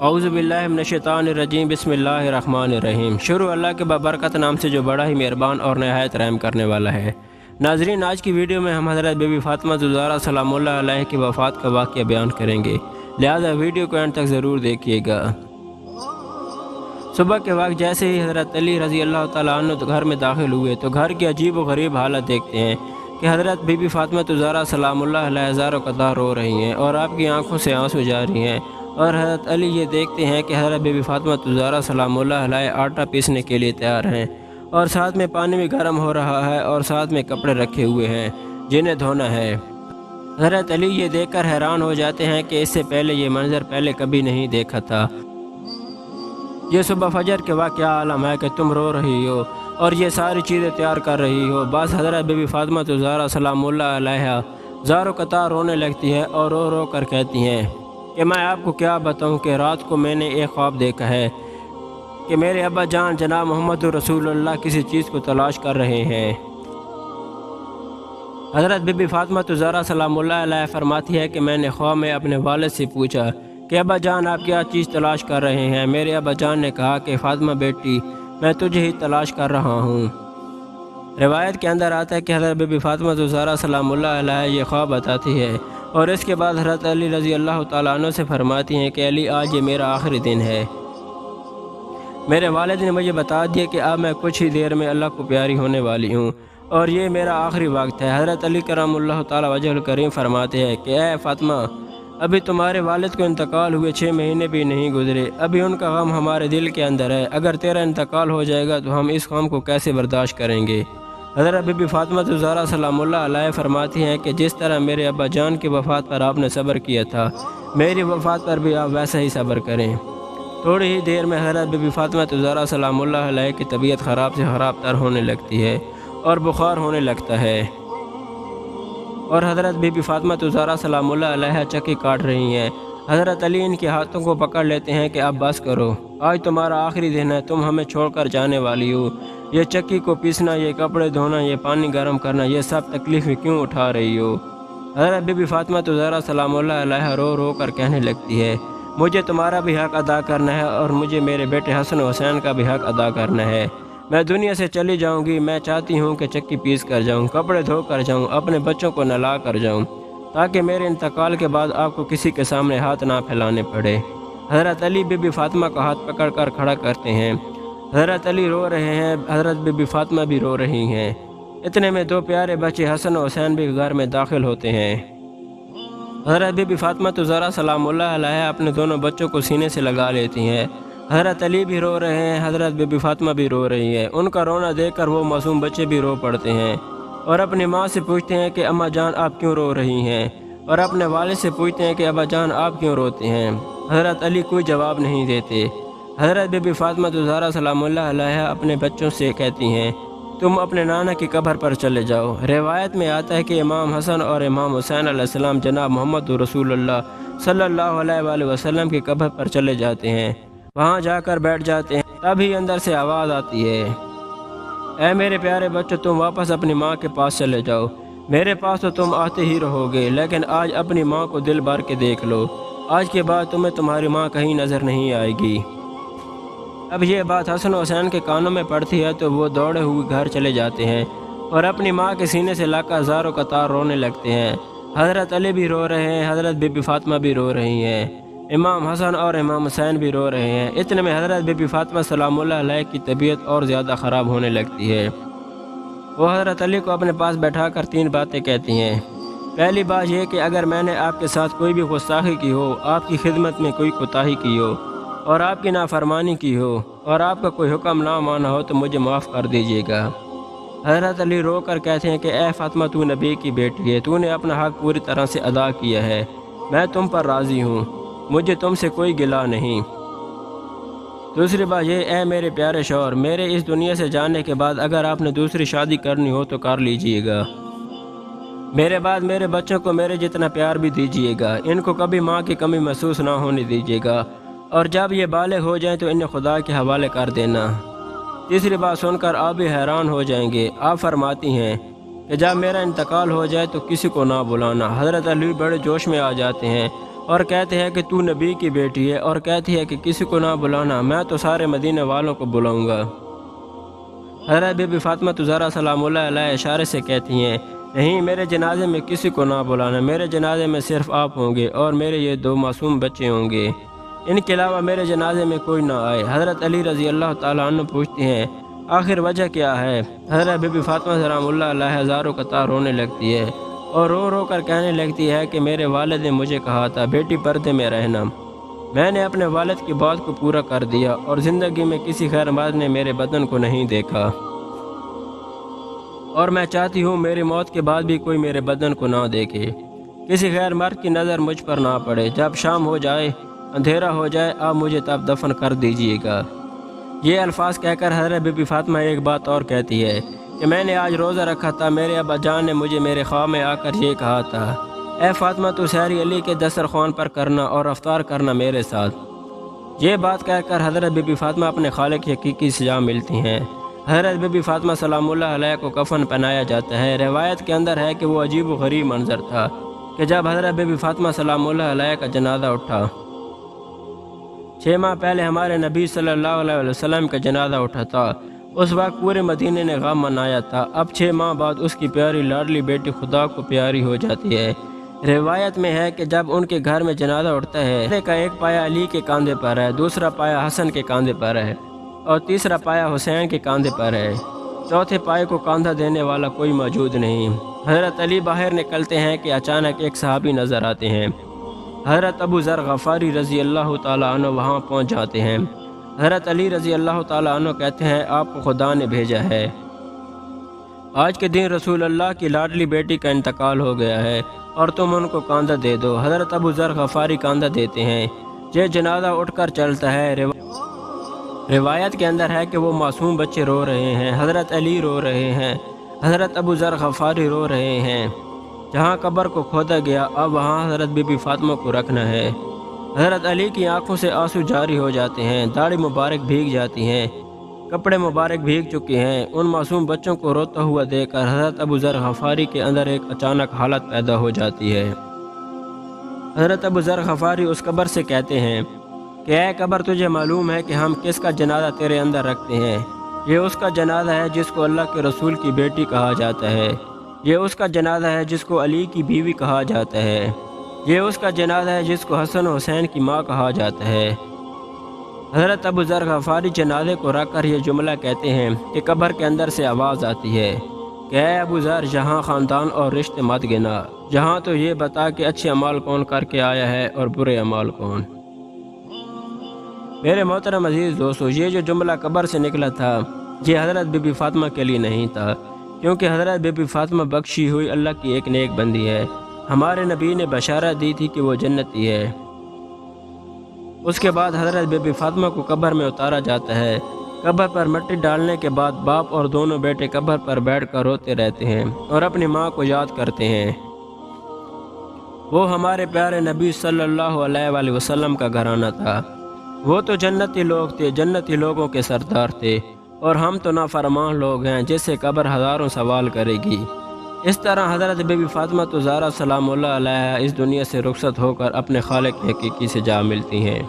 اعوذ باللہ من الشیطان الرجیم بسم اللہ الرحمن الرحیم۔ شروع اللہ کے بابرکت نام سے جو بڑا ہی مہربان اور نہایت رحم کرنے والا ہے۔ ناظرین، آج کی ویڈیو میں ہم حضرت بی بی فاطمہ الزہرا سلام اللہ علیہ کی وفات کا واقعہ بیان کریں گے، لہذا ویڈیو کو اینڈ تک ضرور دیکھیے گا۔ صبح کے وقت جیسے ہی حضرت علی رضی اللہ تعالیٰ عنہ گھر میں داخل ہوئے تو گھر کی عجیب و غریب حالت دیکھتے ہیں کہ حضرت بی بی فاطمہ الزہرا سلام اللہ علیہ ہزاروں قطار رو رہی ہیں اور آپ کی آنکھوں سے آنسو جاری ہیں، اور حضرت علی یہ دیکھتے ہیں کہ حضرت بی بی فاطمہ الزہرا سلام اللہ علیہ آٹا پیسنے کے لیے تیار ہیں، اور ساتھ میں پانی بھی گرم ہو رہا ہے اور ساتھ میں کپڑے رکھے ہوئے ہیں جنہیں دھونا ہے۔ حضرت علی یہ دیکھ کر حیران ہو جاتے ہیں کہ اس سے پہلے یہ منظر پہلے کبھی نہیں دیکھا تھا۔ یہ صبح فجر کے وقت کیا عالم ہے کہ تم رو رہی ہو اور یہ ساری چیزیں تیار کر رہی ہو۔ بس حضرت بی بی فاطمہ الزہرا سلام اللہ علیہ زاروں قطار رونے لگتی ہے اور رو رو کر کہتی ہیں کہ میں آپ کو کیا بتاؤں کہ رات کو میں نے ایک خواب دیکھا ہے کہ میرے ابا جان جناب محمد رسول اللہ کسی چیز کو تلاش کر رہے ہیں۔ حضرت بی بی فاطمہ الزہرا سلام اللہ علیہ فرماتی ہے کہ میں نے خواب میں اپنے والد سے پوچھا کہ ابا جان آپ کیا چیز تلاش کر رہے ہیں؟ میرے ابا جان نے کہا کہ فاطمہ بیٹی میں تجھے ہی تلاش کر رہا ہوں۔ روایت کے اندر آتا ہے کہ حضرت بی بی فاطمہ الزہرا سلام اللہ علیہ یہ خواب بتاتی ہے اور اس کے بعد حضرت علی رضی اللہ تعالیٰ عنہ سے فرماتی ہیں کہ علی آج یہ میرا آخری دن ہے۔ میرے والد نے مجھے بتا دیا کہ اب میں کچھ ہی دیر میں اللہ کو پیاری ہونے والی ہوں اور یہ میرا آخری وقت ہے۔ حضرت علی کرم اللہ تعالیٰ وجہ الکریم فرماتے ہیں کہ اے فاطمہ، ابھی تمہارے والد کو انتقال ہوئے 6 مہینے بھی نہیں گزرے، ابھی ان کا غم ہمارے دل کے اندر ہے، اگر تیرا انتقال ہو جائے گا تو ہم اس غم کو کیسے برداشت کریں گے؟ حضرت بی بی فاطمہ الزہرا سلام اللہ علیہ فرماتی ہیں کہ جس طرح میرے ابا جان کی وفات پر آپ نے صبر کیا تھا، میری وفات پر بھی آپ ویسا ہی صبر کریں۔ تھوڑی ہی دیر میں حضرت بی بی فاطمہ الزہرا سلام اللہ علیہ کی طبیعت خراب سے خراب تر ہونے لگتی ہے اور بخار ہونے لگتا ہے، اور حضرت بی بی فاطمہ الزہرا سلام اللہ علیہ چکی کاٹ رہی ہیں۔ حضرت علی ان کے ہاتھوں کو پکڑ لیتے ہیں کہ اب بس کرو، آج تمہارا آخری دن ہے، تم ہمیں چھوڑ کر جانے والی ہو، یہ چکی کو پیسنا، یہ کپڑے دھونا، یہ پانی گرم کرنا، یہ سب تکلیفیں کیوں اٹھا رہی ہو؟ حضرت بی بی فاطمہ الزہرا سلام اللہ علیہ رو رو کر کہنے لگتی ہے مجھے تمہارا بھی حق ادا کرنا ہے اور مجھے میرے بیٹے حسن و حسین کا بھی حق ادا کرنا ہے۔ میں دنیا سے چلی جاؤں گی، میں چاہتی ہوں کہ چکی پیس کر جاؤں، کپڑے دھو کر جاؤں، اپنے بچوں کو نہلا کر جاؤں، تاکہ میرے انتقال کے بعد آپ کو کسی کے سامنے ہاتھ نہ پھیلانے پڑے۔ حضرت علی بی بی فاطمہ کا ہاتھ پکڑ کر کھڑا کرتے ہیں۔ حضرت علی رو رہے ہیں، حضرت بی بی فاطمہ بھی رو رہی ہیں۔ اتنے میں 2 پیارے بچے حسن و حسین بھی گھر میں داخل ہوتے ہیں۔ حضرت بی بی فاطمہ الزہرا سلام اللہ علیہ اپنے دونوں بچوں کو سینے سے لگا لیتی ہیں۔ حضرت علی بھی رو رہے ہیں، حضرت بی بی فاطمہ بھی رو رہی ہے۔ ان کا رونا دیکھ کر وہ معصوم بچے بھی رو پڑتے ہیں اور اپنی ماں سے پوچھتے ہیں کہ اماں جان آپ کیوں رو رہی ہیں، اور اپنے والد سے پوچھتے ہیں کہ ابا جان آپ کیوں روتے ہیں۔ حضرت علی کوئی جواب نہیں دیتے۔ حضرت بی بی فاطمہ الزہرا سلام اللہ علیہ اپنے بچوں سے کہتی ہیں تم اپنے نانا کی قبر پر چلے جاؤ۔ روایت میں آتا ہے کہ امام حسن اور امام حسین علیہ السلام جناب محمد رسول اللہ صلی اللہ علیہ وآلہ وسلم کی قبر پر چلے جاتے ہیں، وہاں جا کر بیٹھ جاتے ہیں، تبھی اندر سے آواز آتی ہے اے میرے پیارے بچوں، تم واپس اپنی ماں کے پاس چلے جاؤ، میرے پاس تو تم آتے ہی رہو گے، لیکن آج اپنی ماں کو دل بھر کے دیکھ لو، آج کے بعد تمہیں تمہاری ماں کہیں نظر نہیں آئے گی۔ اب یہ بات حسن و حسین کے کانوں میں پڑتی ہے تو وہ دوڑے ہوئے گھر چلے جاتے ہیں اور اپنی ماں کے سینے سے لا کر زاروں قطار رونے لگتے ہیں۔ حضرت علی بھی رو رہے ہیں، حضرت بی بی فاطمہ بھی رو رہی ہیں، امام حسن اور امام حسین بھی رو رہے ہیں۔ اتنے میں حضرت بی بی فاطمہ سلام اللہ علیہ کی طبیعت اور زیادہ خراب ہونے لگتی ہے۔ وہ حضرت علی کو اپنے پاس بیٹھا کر 3 باتیں کہتی ہیں۔ پہلی بات یہ کہ اگر میں نے آپ کے ساتھ کوئی بھی گستاخی کی ہو، آپ کی خدمت میں کوئی کوتاہی کی ہو اور آپ کی نافرمانی کی ہو اور آپ کا کوئی حکم نہ مانا ہو تو مجھے معاف کر دیجیے گا۔ حضرت علی رو کر کہتے ہیں کہ اے فاطمہ، تو نبی کی بیٹی ہے، تو نے اپنا حق پوری طرح سے ادا کیا ہے، میں تم پر راضی ہوں، مجھے تم سے کوئی گلہ نہیں۔ دوسری بات یہ اے میرے پیارے شوہر، میرے اس دنیا سے جانے کے بعد اگر آپ نے دوسری شادی کرنی ہو تو کر لیجئے گا، میرے بعد میرے بچوں کو میرے جتنا پیار بھی دیجیے گا، ان کو کبھی ماں کی کمی محسوس نہ ہونے دیجیے گا، اور جب یہ بالغ ہو جائیں تو انہیں خدا کے حوالے کر دینا۔ تیسری بات سن کر آپ بھی حیران ہو جائیں گے، آپ فرماتی ہیں کہ جب میرا انتقال ہو جائے تو کسی کو نہ بلانا۔ حضرت علی بڑے جوش میں آ جاتے ہیں اور کہتے ہیں کہ تو نبی کی بیٹی ہے، اور کہتی ہے کہ کسی کو نہ بلانا، میں تو سارے مدینہ والوں کو بلاؤں گا۔ حضرت بی بی فاطمہ زہرا سلام اللہ علیہ اشارے سے کہتی ہیں، نہیں، میرے جنازے میں کسی کو نہ بلانا، میرے جنازے میں صرف آپ ہوں گے اور میرے یہ 2 معصوم بچے ہوں گے، ان کے علاوہ میرے جنازے میں کوئی نہ آئے۔ حضرت علی رضی اللہ تعالیٰ عنہ پوچھتے ہیں، آخر وجہ کیا ہے؟ حضرت بی بی فاطمہ سلام اللہ علیہ ہزاروں قطار رونے لگتی ہے اور رو رو کر کہنے لگتی ہے کہ میرے والد نے مجھے کہا تھا بیٹی پردے میں رہنا، میں نے اپنے والد کی بات کو پورا کر دیا اور زندگی میں کسی خیر مرد نے میرے بدن کو نہیں دیکھا، اور میں چاہتی ہوں میری موت کے بعد بھی کوئی میرے بدن کو نہ دیکھے، کسی غیر مرد کی نظر مجھ پر نہ پڑے، جب شام ہو جائے، اندھیرا ہو جائے، آپ مجھے تب دفن کر دیجئے گا۔ یہ الفاظ کہہ کر حضرت بی بی فاطمہ ایک بات اور کہتی ہے کہ میں نے آج روزہ رکھا تھا، میرے ابا جان نے مجھے میرے خواب میں آ کر یہ کہا تھا، اے فاطمہ تو سحری علی کے دسترخوان پر کرنا اور افطار کرنا میرے ساتھ۔ یہ بات کہہ کر حضرت بی بی فاطمہ اپنے خالق کی حقیقی سے جا ملتی ہیں۔ حضرت بی بی فاطمہ سلام اللہ علیہ کو کفن پہنایا جاتا ہے۔ روایت کے اندر ہے کہ وہ عجیب و غریب منظر تھا کہ جب حضرت بی بی فاطمہ سلام اللہ علیہ کا جنازہ اٹھا، 6 ماہ پہلے ہمارے نبی صلی اللہ علیہ وسلم کا جنازہ اٹھا تھا، اس وقت پورے مدینے نے غم منایا تھا، اب 6 ماہ بعد اس کی پیاری لاڈلی بیٹی خدا کو پیاری ہو جاتی ہے۔ روایت میں ہے کہ جب ان کے گھر میں جنازہ اٹھتا ہے، کا ایک پایا علی کے کاندھے پر ہے، دوسرا پایا حسن کے کاندھے پر ہے اور تیسرا پایا حسین کے کاندھے پر ہے، چوتھے پائے کو کاندھا دینے والا کوئی موجود نہیں۔ حضرت علی باہر نکلتے ہیں کہ اچانک ایک صحابی نظر آتے ہیں۔ حضرت ابو ذر غفاری رضی اللہ تعالیٰ عنہ وہاں پہنچ جاتے ہیں۔ حضرت علی رضی اللہ تعالیٰ عنہ کہتے ہیں، آپ کو خدا نے بھیجا ہے، آج کے دن رسول اللہ کی لاڈلی بیٹی کا انتقال ہو گیا ہے اور تم ان کو کاندھا دے دو۔ حضرت ابو ذر غفاری کاندھا دیتے ہیں، یہ جنازہ اٹھ کر چلتا ہے۔ روایت کے اندر ہے کہ وہ معصوم بچے رو رہے ہیں، حضرت علی رو رہے ہیں، حضرت ابو ذر غفاری رو رہے ہیں۔ جہاں قبر کو کھودا گیا اب وہاں حضرت بی بی فاطمہ کو رکھنا ہے۔ حضرت علی کی آنکھوں سے آنسو جاری ہو جاتے ہیں، داڑھی مبارک بھیگ جاتی ہیں، کپڑے مبارک بھیگ چکے ہیں۔ ان معصوم بچوں کو روتا ہوا دیکھ کر حضرت ابو ذر غفاری کے اندر ایک اچانک حالت پیدا ہو جاتی ہے۔ حضرت ابو ذر غفاری اس قبر سے کہتے ہیں کہ اے قبر، تجھے معلوم ہے کہ ہم کس کا جنازہ تیرے اندر رکھتے ہیں؟ یہ اس کا جنازہ ہے جس کو اللہ کے رسول کی بیٹی کہا جاتا ہے، یہ اس کا جنازہ ہے جس کو علی کی بیوی کہا جاتا ہے، یہ اس کا جنازہ ہے جس کو حسن و حسین کی ماں کہا جاتا ہے۔ حضرت ابو ذر غفاری جنازے کو رکھ کر یہ جملہ کہتے ہیں کہ قبر کے اندر سے آواز آتی ہے کہ اے ابو ذر، جہاں خاندان اور رشتے مت گنا، جہاں تو یہ بتا کہ اچھے اعمال کون کر کے آیا ہے اور برے اعمال کون۔ میرے محترم عزیز دوستو، یہ جو جملہ قبر سے نکلا تھا یہ حضرت بی بی فاطمہ کے لیے نہیں تھا، کیونکہ حضرت بی بی فاطمہ بخشی ہوئی اللہ کی ایک نیک بندی ہے۔ ہمارے نبی نے بشارت دی تھی کہ وہ جنتی ہے۔ اس کے بعد حضرت بی بی فاطمہ کو قبر میں اتارا جاتا ہے۔ قبر پر مٹی ڈالنے کے بعد باپ اور دونوں بیٹے قبر پر بیٹھ کر روتے رہتے ہیں اور اپنی ماں کو یاد کرتے ہیں۔ وہ ہمارے پیارے نبی صلی اللہ علیہ وآلہ وسلم کا گھرانہ تھا، وہ تو جنتی لوگ تھے، جنتی لوگوں کے سردار تھے، اور ہم تو نافرمان لوگ ہیں جس سے قبر ہزاروں سوال کرے گی۔ اس طرح حضرت بی بی فاطمہ زہرا سلام اللہ علیہ اس دنیا سے رخصت ہو کر اپنے خالق حقیقی سے جا ملتی ہیں۔